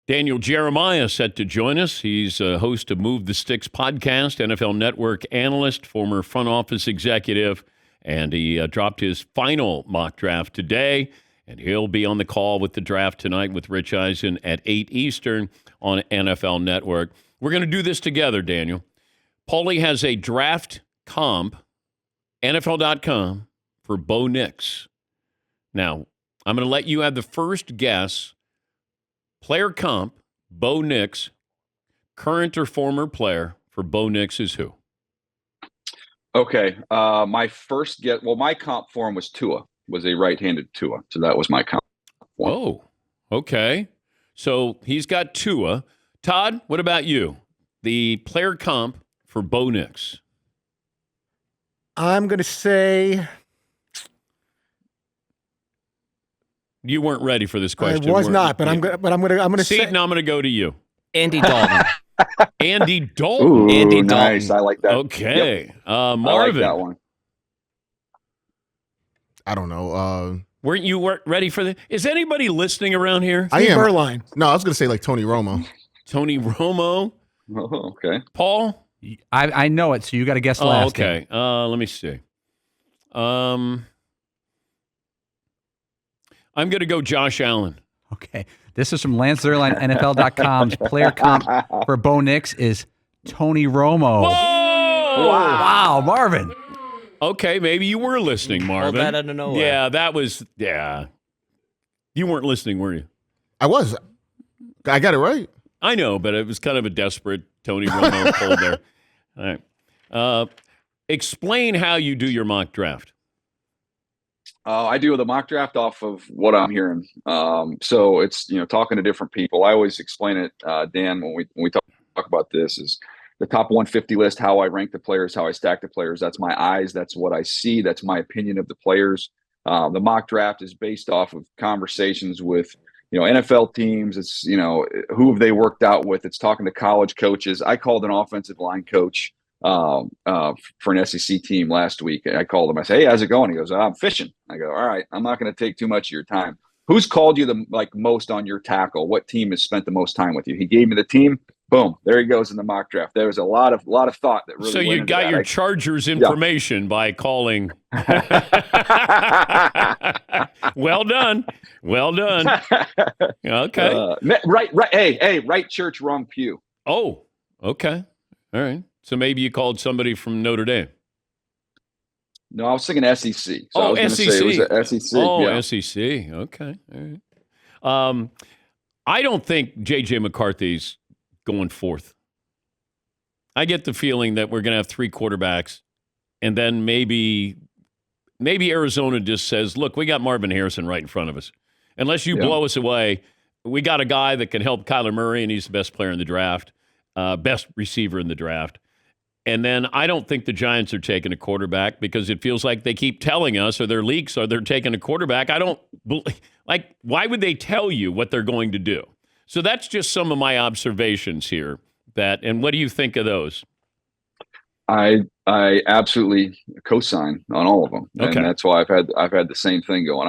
Daniel Jeremiah set to join us. He's a host of Move the Sticks podcast, NFL Network analyst, former front office executive, and he dropped his final mock draft today, and he'll be on the call with the draft tonight with Rich Eisen at 8 Eastern on NFL Network. We're going to do this together, Daniel. Paulie has a draft comp, NFL.com, for Bo Nix. Now, I'm going to let you have the first guess. Player comp, Bo Nix, current or former player for Bo Nix is who? Okay. My first get, well, my comp for him was Tua, was a right-handed Tua. So that was my comp for him. Oh, okay. So he's got Tua. Todd, what about you? The player comp for Bo Nix. I'm going to say... You weren't ready for this question. I was not, but I'm going to say. Now I'm going to go to you. Andy Dalton. Andy Dalton. Ooh, Andy Dalton. nice. I like that. Okay. Yep. Marvin. I like that one. I don't know. Weren't you ready for this? Is anybody listening around here? I am. Berline. No, I was going to say like Tony Romo. Tony Romo. Oh, okay. Paul? I know it, so you got to guess last. Okay. Let me see. I'm going to go Josh Allen. Okay. This is from Lance Zierlein, NFL.com's player comp for Bo Nix is Tony Romo. Whoa! Wow, Marvin. Okay, maybe you were listening, Marvin. Pulled that out of nowhere. Yeah, that was, yeah. You weren't listening, were you? I was. I got it right. I know, but it was kind of a desperate Tony Romo pull there. All right. Explain how you do your mock draft. I do the mock draft off of what I'm hearing. So it's, talking to different people. I always explain it, Dan, when we talk about this, is the top 150 list, how I rank the players, how I stack the players. That's my eyes. That's what I see. That's my opinion of the players. The mock draft is based off of conversations with, NFL teams. It's, who have they worked out with? It's talking to college coaches. I called an offensive line coach for an SEC team last week. I called him. I said, "Hey, how's it going?" He goes, "I'm fishing." I go, "All right, I'm not going to take too much of your time. Who's called you the most on your tackle? What team has spent the most time with you?" He gave me the team. Boom, there he goes in the mock draft. There was a lot of thought that really. So you got your Chargers information by calling. Well done. Okay. Right. Hey, right church, wrong pew. Oh, okay. All right. So maybe you called somebody from Notre Dame. No, I was thinking SEC. So I was SEC. Say it was SEC. Oh, yeah. SEC. Okay. All right. I don't think J.J. McCarthy's going fourth. I get the feeling that we're going to have three quarterbacks, and then maybe Arizona just says, "Look, we got Marvin Harrison right in front of us. Unless you blow us away, we got a guy that can help Kyler Murray, and he's the best player in the draft, best receiver in the draft." And then I don't think the Giants are taking a quarterback because it feels like they keep telling us, or their leaks are they're taking a quarterback. I don't like. Why would they tell you what they're going to do? So that's just some of my observations here. And what do you think of those? I absolutely co-sign on all of them, and that's why I've had the same thing going.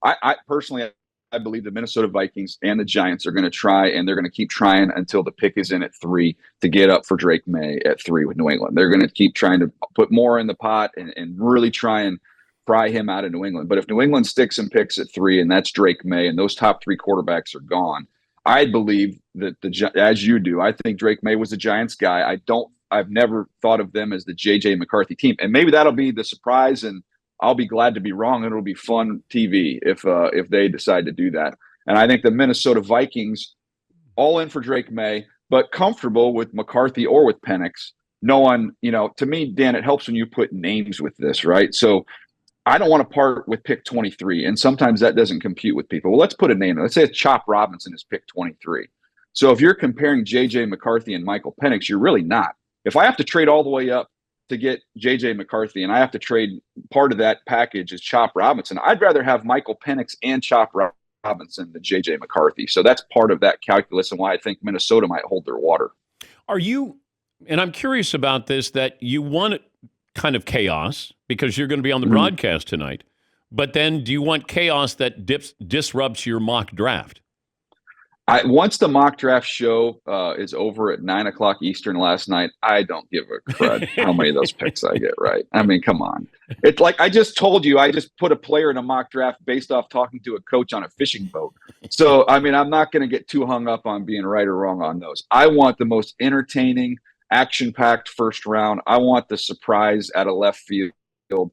I personally. I believe the Minnesota Vikings and the Giants are going to try, and they're going to keep trying until the pick is in at 3 to get up for Drake Maye at 3 with New England. They're going to keep trying to put more in the pot and really try and pry him out of New England. But if New England sticks and picks at 3, and that's Drake Maye, and those top 3 quarterbacks are gone, I believe that as you do, I think Drake Maye was the Giants guy. I've never thought of them as the J.J. McCarthy team, and maybe that'll be the surprise, and I'll be glad to be wrong. It'll be fun TV if they decide to do that. And I think the Minnesota Vikings, all in for Drake Maye, but comfortable with McCarthy or with Penix. No one, to me, Dan, it helps when you put names with this, right? So I don't want to part with pick 23, and sometimes that doesn't compute with people. Well, let's put a name. Let's say Chop Robinson is pick 23. So if you're comparing J.J. McCarthy and Michael Penix, you're really not. If I have to trade all the way up to get J.J. McCarthy, and I have to trade part of that package is Chop Robinson, I'd rather have Michael Penix and Chop Robinson than J.J. McCarthy. So that's part of that calculus and why I think Minnesota might hold their water. Are you, and I'm curious about this, that you want kind of chaos because you're going to be on the broadcast tonight, but then do you want chaos that disrupts your mock draft? Once the mock draft show is over at 9:00 Eastern last night, I don't give a crud how many of those picks I get right. I mean, come on. It's like I just told you, I just put a player in a mock draft based off talking to a coach on a fishing boat. So, I mean, I'm not going to get too hung up on being right or wrong on those. I want the most entertaining, action-packed first round. I want the surprise out of left field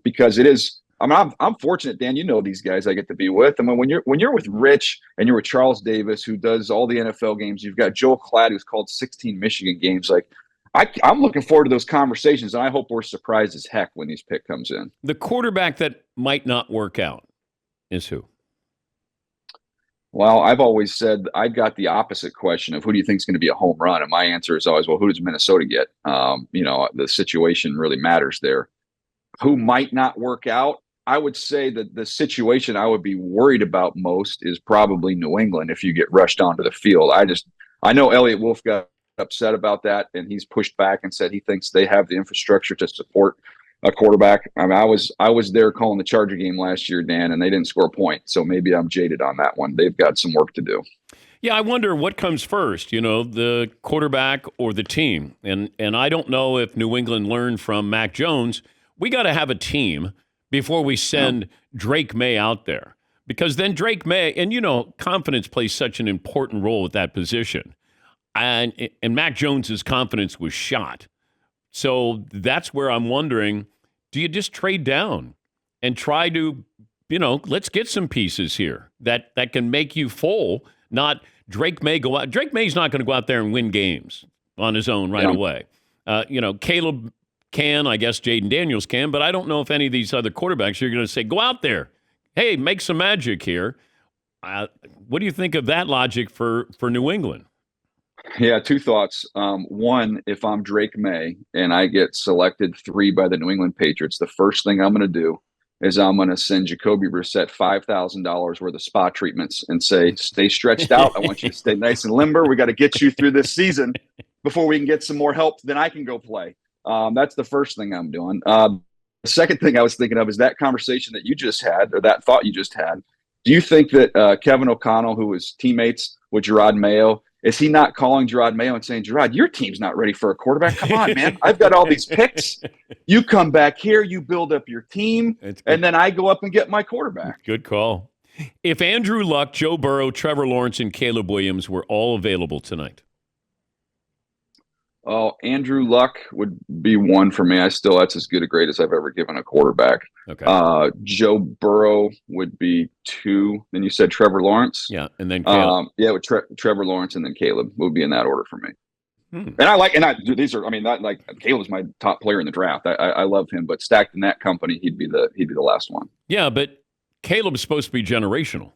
because it is. I mean, I'm fortunate, Dan. You know these guys I get to be with. I mean, when you're with Rich and you're with Charles Davis, who does all the NFL games, you've got Joel Klatt, who's called 16 Michigan games. Like, I'm looking forward to those conversations, and I hope we're surprised as heck when these pick comes in. The quarterback that might not work out is who? Well, I've always said I got the opposite question of who do you think is going to be a home run, and my answer is always, well, who does Minnesota get? The situation really matters there. Who might not work out? I would say that the situation I would be worried about most is probably New England if you get rushed onto the field. I know Elliott Wolf got upset about that, and he's pushed back and said he thinks they have the infrastructure to support a quarterback. I mean, I was there calling the Charger game last year, Dan, and they didn't score a point, so maybe I'm jaded on that one. They've got some work to do. Yeah, I wonder what comes first, the quarterback or the team. And I don't know if New England learned from Mac Jones. We got to have a team before we send Drake Maye out there. Because then Drake Maye, and confidence plays such an important role at that position. And Mac Jones's confidence was shot. So that's where I'm wondering, do you just trade down and try to, let's get some pieces here that can make you full, not Drake Maye go out. Drake Maye's not going to go out there and win games on his own right away. Caleb can, I guess Jaden Daniels can, but I don't know if any of these other quarterbacks are going to say, go out there. Hey, make some magic here. What do you think of that logic for New England? Yeah, two thoughts. One, if I'm Drake Maye and I get selected 3 by the New England Patriots, the first thing I'm going to do is I'm going to send Jacoby Brissett $5,000 worth of spa treatments and say, stay stretched out. I want you to stay nice and limber. We got to get you through this season before we can get some more help. Then I can go play. That's the first thing I'm doing. The second thing I was thinking of is that conversation that you just had, or that thought you just had. Do you think that Kevin O'Connell, who was teammates with Gerard Mayo, is he not calling Gerard Mayo and saying, Gerard, your team's not ready for a quarterback? Come on, man. I've got all these picks. You come back here, you build up your team, and then I go up and get my quarterback. Good call. If Andrew Luck, Joe Burrow, Trevor Lawrence, and Caleb Williams were all available tonight, oh, Andrew Luck would be one for me. That's as good a grade as I've ever given a quarterback. Okay. Joe Burrow would be 2. Then you said Trevor Lawrence. Yeah, and then Caleb. With Trevor Lawrence and then Caleb would be in that order for me. Caleb's my top player in the draft. I love him, but stacked in that company, he'd be the last one. Yeah, but Caleb's supposed to be generational.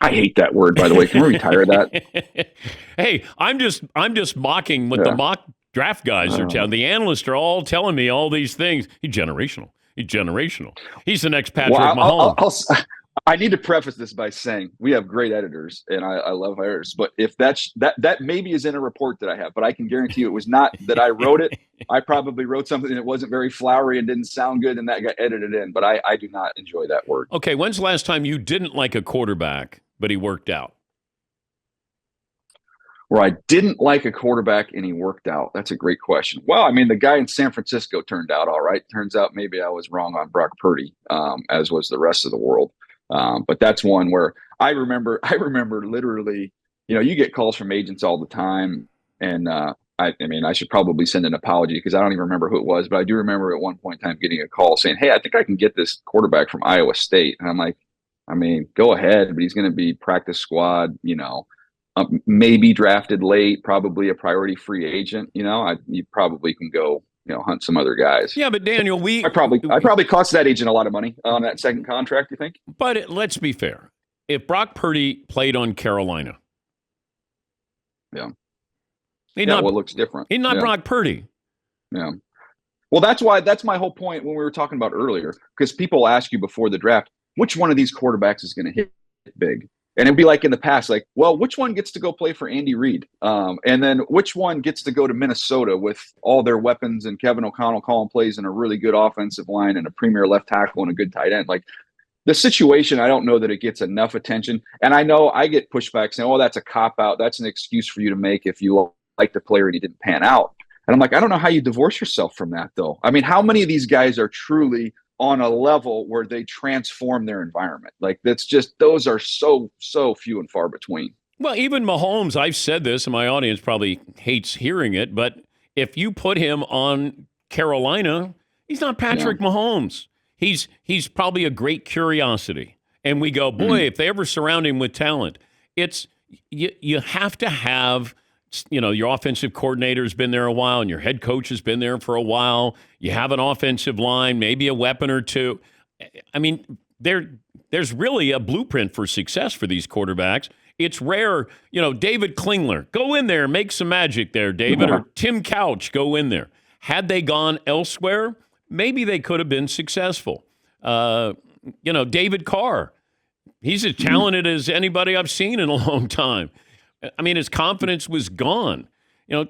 I hate that word, by the way. Can we retire that? Hey, I'm just mocking what the mock draft guys are telling. The analysts are all telling me all these things. He's generational. He's the next Patrick Mahomes. I need to preface this by saying we have great editors, and I love our editors. But if that maybe is in a report that I have, but I can guarantee you it was not that I wrote it. I probably wrote something that wasn't very flowery and didn't sound good, and that got edited in. But I do not enjoy that word. Okay, when's the last time you didn't like a quarterback, but he worked out? Where I didn't like a quarterback and he worked out? That's a great question. Well, I mean, the guy in San Francisco turned out all right. Turns out maybe I was wrong on Brock Purdy, as was the rest of the world. But that's one where I remember literally, you get calls from agents all the time. And I should probably send an apology because I don't even remember who it was. But I do remember at one point in time getting a call saying, hey, I think I can get this quarterback from Iowa State. And I'm like, go ahead, but he's going to be practice squad, maybe drafted late, probably a priority free agent. You probably can go, hunt some other guys. Yeah, but Daniel, I probably cost that agent a lot of money on that second contract, you think? But let's be fair. If Brock Purdy played on Carolina, what looks different. He's not Brock Purdy. Yeah. Well, that's my whole point when we were talking about earlier, because people ask you before the draft, which one of these quarterbacks is going to hit big? And it'd be like in the past, like, well, which one gets to go play for Andy Reid? And then which one gets to go to Minnesota with all their weapons and Kevin O'Connell calling plays and a really good offensive line and a premier left tackle and a good tight end? Like, the situation, I don't know that it gets enough attention. And I know I get pushback saying, "Oh, that's a cop out. That's an excuse for you to make if you like the player and he didn't pan out." And I'm like, I don't know how you divorce yourself from that, though. I mean, how many of these guys are truly on a level where they transform their environment? Like, that's just, those are so few and far between. Well, even Mahomes, I've said this, and my audience probably hates hearing it, but if you put him on Carolina, he's not Patrick Mahomes. He's probably a great curiosity. And we go, boy, if they ever surround him with talent, it's you have to have, your offensive coordinator's been there a while and your head coach has been there for a while. You have an offensive line, maybe a weapon or two. I mean, there's really a blueprint for success for these quarterbacks. It's rare, David Klingler, go in there, make some magic there, David, or Tim Couch, go in there. Had they gone elsewhere, maybe they could have been successful. David Carr, he's as talented as anybody I've seen in a long time. I mean, his confidence was gone.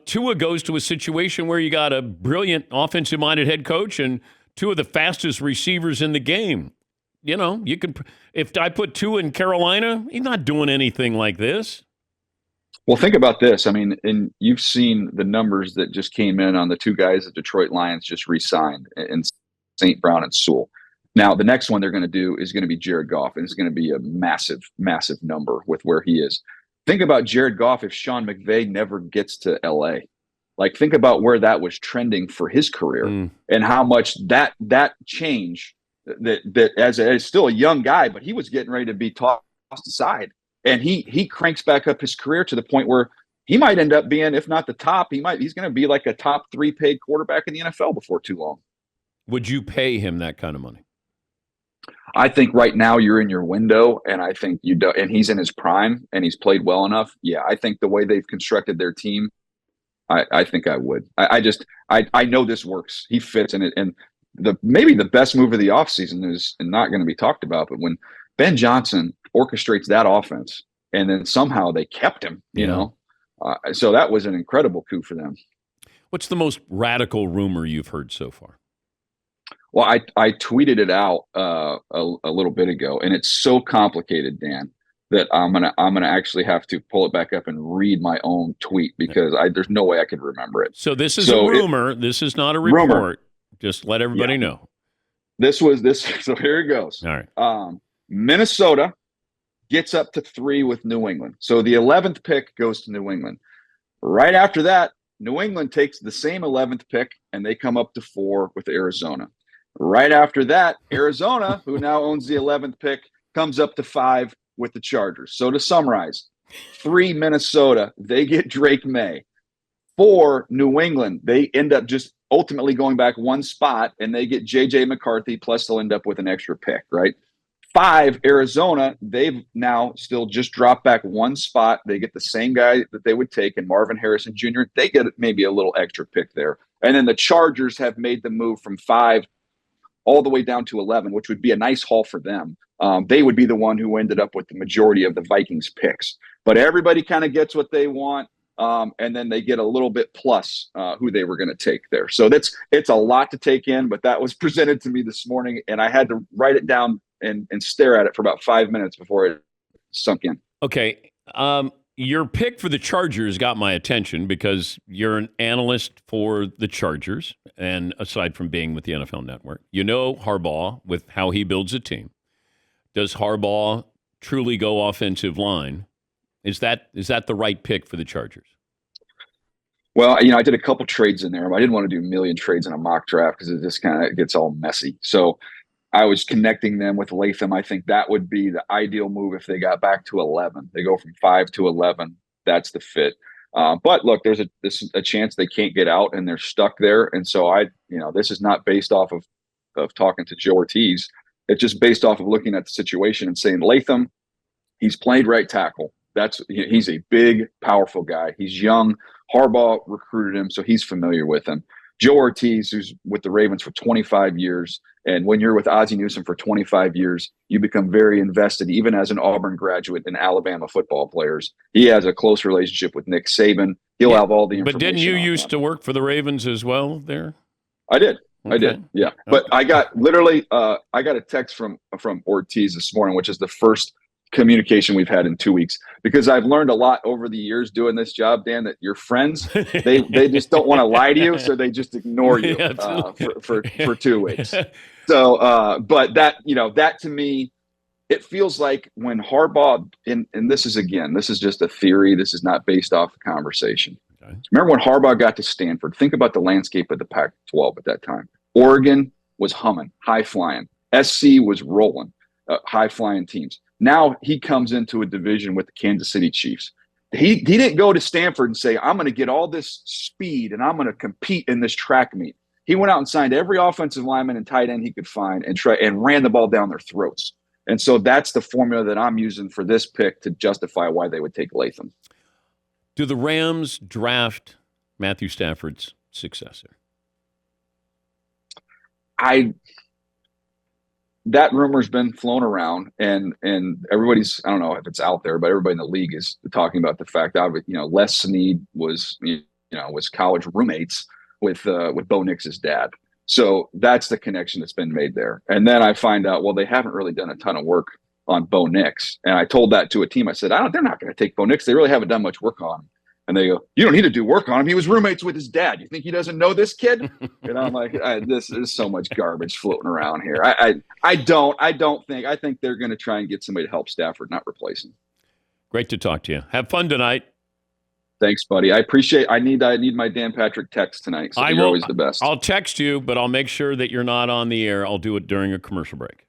Tua goes to a situation where you got a brilliant offensive-minded head coach and two of the fastest receivers in the game. You could, if I put Tua in Carolina, he's not doing anything like this. Well, think about this. I mean, and you've seen the numbers that just came in on the two guys that Detroit Lions just re-signed in St. Brown and Sewell. Now, the next one they're going to do is going to be Jared Goff, and it's going to be a massive, massive number with where he is. Think about Jared Goff if Sean McVay never gets to L.A. Like, think about where that was trending for his career and how much that change that as still a young guy, but he was getting ready to be tossed aside. And he cranks back up his career to the point where he might end up being, if not the top, he's going to be like a top 3 paid quarterback in the NFL before too long. Would you pay him that kind of money? I think right now you're in your window, and I think you do, and he's in his prime and he's played well enough. Yeah, I think the way they've constructed their team, I think I would. I know this works. He fits in it. And maybe the best move of the offseason is not going to be talked about, but when Ben Johnson orchestrates that offense and then somehow they kept him, so that was an incredible coup for them. What's the most radical rumor you've heard so far? Well, I tweeted it out a little bit ago, and it's so complicated, Dan, that I'm gonna actually have to pull it back up and read my own tweet because there's no way I could remember it. So this is a rumor. This is not a report. Rumor. Just let everybody know. This was this. So here it goes. All right. Minnesota gets up to 3 with New England. So the 11th pick goes to New England. Right after that, New England takes the same 11th pick and they come up to 4 with Arizona. Right after that, Arizona, who now owns the 11th pick, comes up to 5 with the Chargers. So to summarize, 3 Minnesota, they get Drake Maye. 4 New England, they end up just ultimately going back 1 spot and they get J.J. McCarthy, plus they'll end up with an extra pick, right? 5 Arizona, they've now still just dropped back 1 spot. They get the same guy that they would take in Marvin Harrison Jr. They get maybe a little extra pick there. And then the Chargers have made the move from 5 all the way down to 11, which would be a nice haul for them. They would be the one who ended up with the majority of the Vikings picks. But everybody kind of gets what they want, and then they get a little bit plus who they were going to take there. So it's a lot to take in, but that was presented to me this morning, and I had to write it down and stare at it for about 5 minutes before it sunk in. Okay. Your pick for the Chargers got my attention because you're an analyst for the Chargers, and aside from being with the NFL Network, you know Harbaugh with how he builds a team. Does Harbaugh truly go offensive line? Is that the right pick for the Chargers? Well, I did a couple trades in there. I didn't want to do a million trades in a mock draft because it just kind of gets all messy. So I was connecting them with Latham. I think that would be the ideal move if they got back to 11. They go from 5 to 11. That's the fit. But look, there's a chance they can't get out and they're stuck there. And so this is not based off of talking to Joe Ortiz. It's just based off of looking at the situation and saying, Latham, he's played right tackle. He's a big, powerful guy. He's young. Harbaugh recruited him, so he's familiar with him. Joe Ortiz, who's with the Ravens for 25 years, and when you're with Ozzie Newsome for 25 years, you become very invested, even as an Auburn graduate, in Alabama football players. He has a close relationship with Nick Saban. He'll have all the information. But didn't you used to work for the Ravens as well there? I did. I did. Yeah. Okay. But I got literally, I got a text from Ortiz this morning, which is the first communication we've had in 2 weeks, because I've learned a lot over the years doing this job, Dan, that your friends, they just don't want to lie to you. So they just ignore you for 2 weeks. So, but that, that to me, it feels like when Harbaugh, and this is just a theory. This is not based off the conversation. Okay. Remember when Harbaugh got to Stanford? Think about the landscape of the Pac-12 at that time. Oregon was humming, high flying. SC was rolling, high flying teams. Now he comes into a division with the Kansas City Chiefs. He didn't go to Stanford and say, I'm going to get all this speed and I'm going to compete in this track meet. He went out and signed every offensive lineman and tight end he could find and ran the ball down their throats. And so that's the formula that I'm using for this pick to justify why they would take Latham. Do the Rams draft Matthew Stafford's successor? That rumor's been flown around, and everybody's, I don't know if it's out there, but everybody in the league is talking about the fact that, Les Snead was college roommates with Bo Nix's dad. So that's the connection that's been made there. And then I find out, well, they haven't really done a ton of work on Bo Nix. And I told that to a team. I said, they're not going to take Bo Nix. They really haven't done much work on him. And they go, you don't need to do work on him. He was roommates with his dad. You think he doesn't know this kid? And I'm like, this is so much garbage floating around here. I think they're going to try and get somebody to help Stafford, not replace him. Great to talk to you. Have fun tonight. Thanks, buddy. I appreciate. I need my Dan Patrick text tonight. So you're always the best. I'll text you, but I'll make sure that you're not on the air. I'll do it during a commercial break.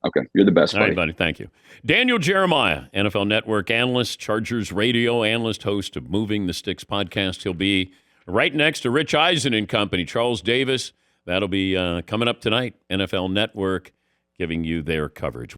Okay, you're the best, buddy. All right, buddy. Thank you. Daniel Jeremiah, NFL Network analyst, Chargers radio analyst, host of Moving the Sticks podcast. He'll be right next to Rich Eisen and company. Charles Davis. That'll be coming up tonight. NFL Network giving you their coverage.